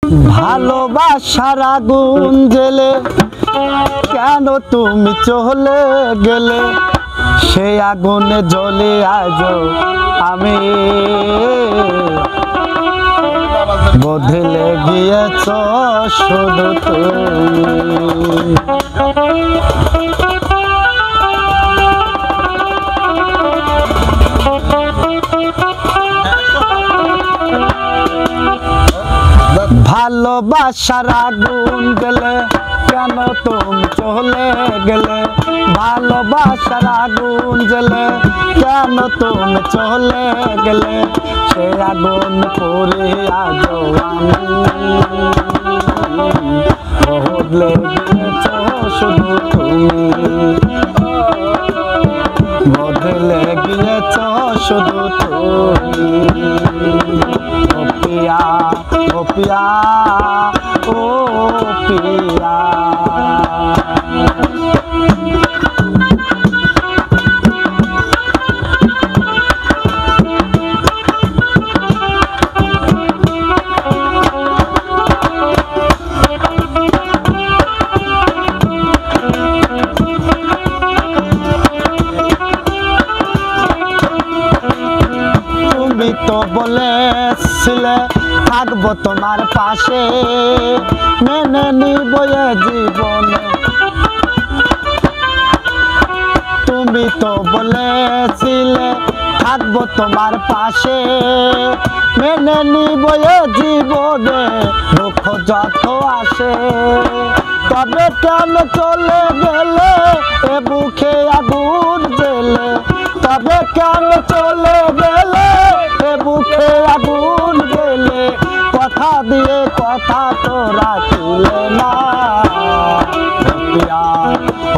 ভালোবাসার আগুন জ্বেলে কেন তুমি চলে গেলে, সেই আগুনে জ্বলে আজ আমি, বদলে গিয়েছ শুধু তুমি। ভালোবাসার আগুন গেলে কেন তুমি চলে গেলে, ভালোবাসার আগুন জ্বলে কেন তুমি চলে গেলে, সে আগুন পড়ে আজ আমি, বদলে গিয়েছ শুধু তুমি, বদলে গিয়েছ শুধু তুমি। ও পিয়া, ও পিয়া, ও পিয়া। তুমি তো বলেছিলে থাকবো তোমার পাশে, মেনে নিব এ জীবনে। তুমি তো বলেছিলে থাকবো তোমার পাশে, মেনে নিব এ জীবনে দুঃখ যত আসে। তবে কেন চলে গেলে এ বুকে আগুন জ্বেলে, তবে কেন চলে গেলে এ বুকে আগুন জ্বেলে, কথা দিয়ে কথা তো রাখিলে না। ও পিয়া,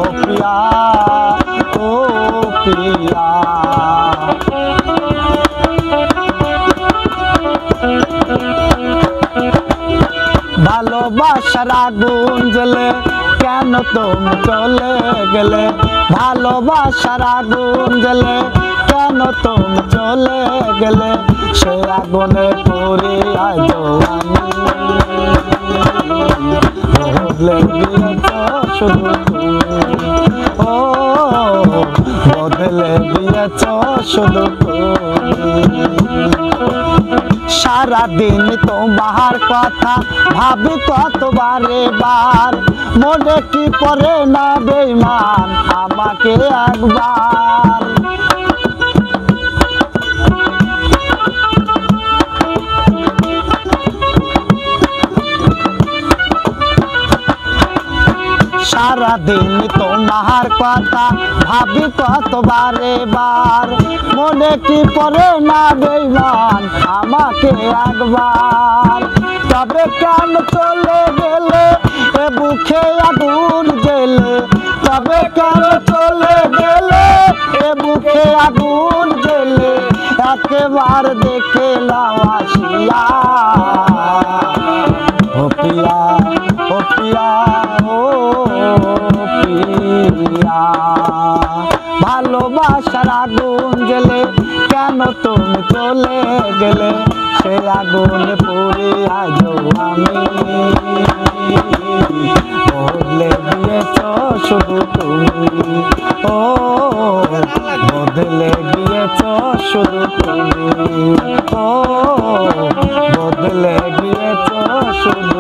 ও পিয়া, ও পিয়া। ভালোবাসার আগুন জ্বলে কেন তুমি চলে গেলে, ভালোবাসার আগুন জ্বলে কেন তুমি চলে গেলে, সে আগুনে পড়ে আজ আমি, বদলে গিয়েছ শুধু তুমি। ও বদলে গিয়েছ শুধু তুমি। সারাদিন তোমার কথা ভাবি কতবারে বার, মনে কি পড়ে না বেঈমান আমাকে একবার। সারাদিন তোমার কথা ভাবি কতবারে বার, মনে কি পড়ে না বেঈমান আমাকে একবার। তবে কেন চলে গেলে এ বুকে আগুন জ্বেলে, তবে কেন চলে গেলে এ বুকে আগুন জ্বেলে, একেবার দেখে নাও আসিয়া। ও পিয়া, ও পিয়া, ও পিয়া। ভালোবাসার আগুন জ্বেলে কেন তুমি চলে গেলে, সে আগুন পড়ে আজ আমি, বদলে গিয়েছ শুধু তুমি। ও বদলে গিয়েছ শুধু তুমি। ও বদলে গিয়েছ শুধু